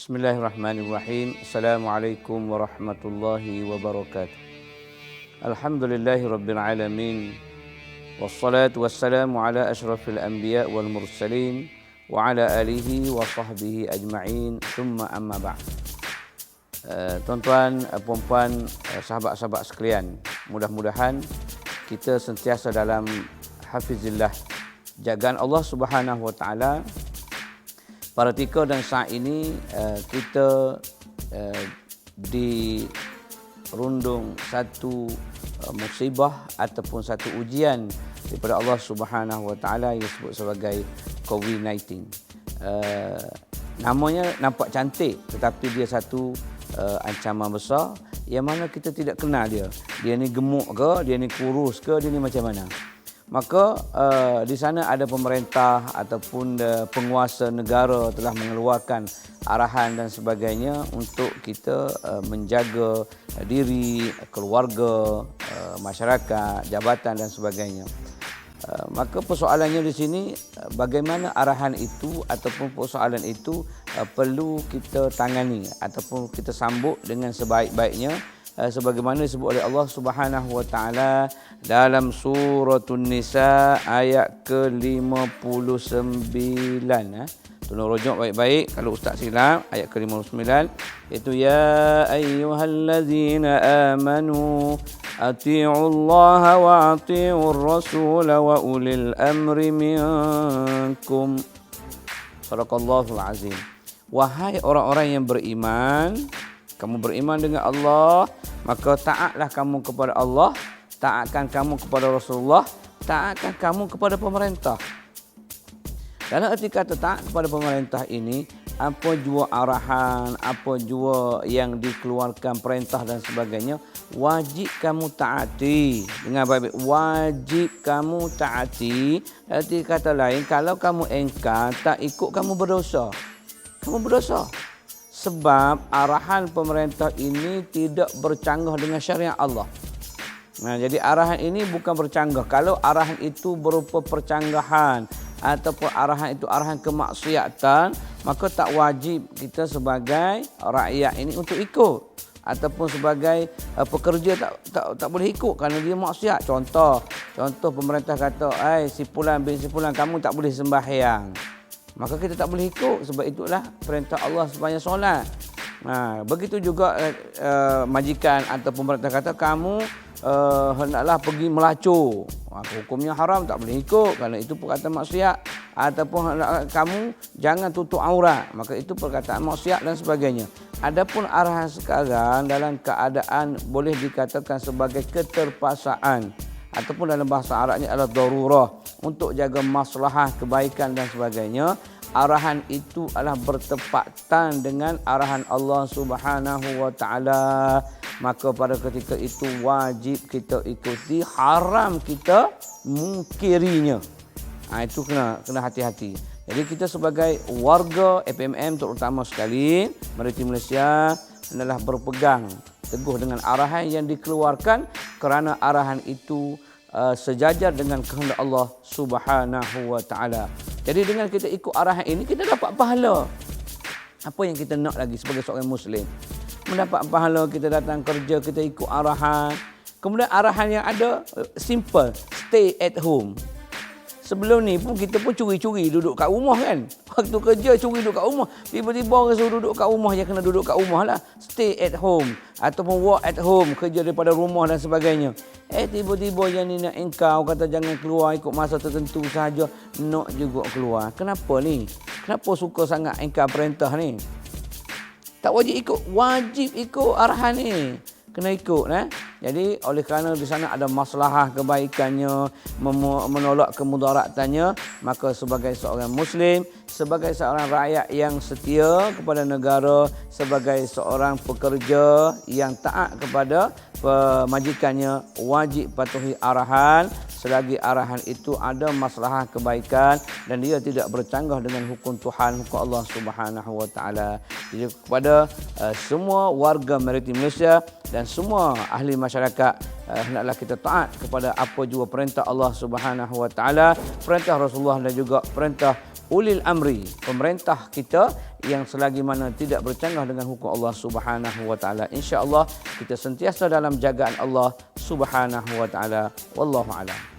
Bismillahirrahmanirrahim. Assalamualaikum warahmatullahi wabarakatuh. Alhamdulillahi rabbil alamin. Wassalatu wassalamu ala asyrafil anbiya wal mursalin wa ala alihi wa sahbihi ajma'in. Thumma amma ba'd. Tuan-tuan, puan-puan, sahabat-sahabat sekalian, mudah-mudahan kita sentiasa dalam hafizillah, jagaan Allah Subhanahu wa taala. Pada ketika dan saat ini kita dirundung satu musibah ataupun satu ujian daripada Allah Subhanahu wa taala yang disebut sebagai COVID-19. Namanya nampak cantik tetapi dia satu ancaman besar yang mana kita tidak kenal dia. Dia ni gemuk ke, dia ni kurus ke, dia ni macam mana. Maka di sana ada pemerintah ataupun penguasa negara telah mengeluarkan arahan dan sebagainya untuk kita menjaga diri, keluarga, masyarakat, jabatan dan sebagainya. Maka persoalannya di sini bagaimana arahan itu ataupun persoalan itu perlu kita tangani ataupun kita sambut dengan sebaik-baiknya, sebagaimana disebut oleh Allah Subhanahu wa taala dalam suratul Nisa ayat ke-59. Tolong rujuk baik-baik kalau ustaz silap, ayat ke-59 iaitu ya ayyuhallazina amanu atii'ullaha wa atii'ur rasul wa ulil amri minkum. Sadaqallahul azim. Wahai orang-orang yang beriman, kamu beriman dengan Allah, maka taatlah kamu kepada Allah, taatkan kamu kepada Rasulullah, taatkan kamu kepada pemerintah. Dalam arti kata taat kepada pemerintah ini, apa jua arahan, apa jua yang dikeluarkan perintah dan sebagainya, wajib kamu taati. Dengan baik-baik, wajib kamu taati. Arti kata lain, kalau kamu engkar, tak ikut, kamu berdosa. Kamu berdosa. Sebab arahan pemerintah ini tidak bercanggah dengan syariat Allah. Nah, jadi arahan ini bukan bercanggah. Kalau arahan itu berupa percanggahan ataupun arahan itu arahan kemaksiatan, maka tak wajib kita sebagai rakyat ini untuk ikut. Ataupun sebagai pekerja tak boleh ikut kerana dia maksiat. Contoh pemerintah kata, si fulan bin si fulan, kamu tak boleh sembahyang. Maka kita tak boleh ikut, sebab itulah perintah Allah supaya solat. Begitu juga majikan atau pemerintah kata kamu hendaklah pergi melacur. Hukumnya haram, tak boleh ikut kerana itu perkataan maksiat. Ataupun kamu jangan tutup aurat, maka itu perkataan maksiat dan sebagainya. Adapun arahan sekarang dalam keadaan boleh dikatakan sebagai keterpaksaan ataupun dalam bahasa Arabnya adalah darurah, untuk jaga maslahah, kebaikan dan sebagainya. Arahan itu adalah bertepatan dengan arahan Allah Subhanahu wa taala. Maka pada ketika itu wajib kita ikuti, haram kita mungkirinya. Itu kena hati-hati. Jadi kita sebagai warga FMM terutama sekali, Maritim Malaysia, adalah berpegang teguh dengan arahan yang dikeluarkan kerana arahan itu sejajar dengan kehendak Allah Subhanahu wa taala. Jadi dengan kita ikut arahan ini, kita dapat pahala. Apa yang kita nak lagi sebagai seorang Muslim? Mendapat pahala, kita datang kerja, kita ikut arahan. Kemudian arahan yang ada simple, stay at home. Sebelum ni pun kita pun curi-curi duduk kat rumah kan. Waktu kerja curi duduk kat rumah. Tiba-tiba orang suruh duduk kat rumah, ya kena duduk kat rumah lah. Stay at home. Ataupun work at home, kerja daripada rumah dan sebagainya. Tiba-tiba yang ni nak engkau, kata jangan keluar ikut masa tertentu sahaja. Nak juga keluar. Kenapa ni? Kenapa suka sangat engkau perintah ni? Tak wajib ikut. Wajib ikut arahan ni. Kena ikut. Jadi oleh kerana di sana ada maslahah kebaikannya, menolak kemudaratannya, maka sebagai seorang Muslim, sebagai seorang rakyat yang setia kepada negara, sebagai seorang pekerja yang taat kepada majikannya, wajib patuhi arahan selagi arahan itu ada maslahah kebaikan dan dia tidak bercanggah dengan hukum Tuhan, hukum Allah Subhanahu wa taala. Jadi kepada semua warga Maritim Malaysia dan semua ahli masyarakat, hendaklah kita taat kepada apa jua perintah Allah Subhanahu wa taala, perintah Rasulullah dan juga perintah ulil amri, pemerintah kita yang selagi mana tidak bercanggah dengan hukum Allah Subhanahu wa taala. Insya-Allah kita sentiasa dalam jagaan Allah Subhanahu wa taala. Wallahu a'lam.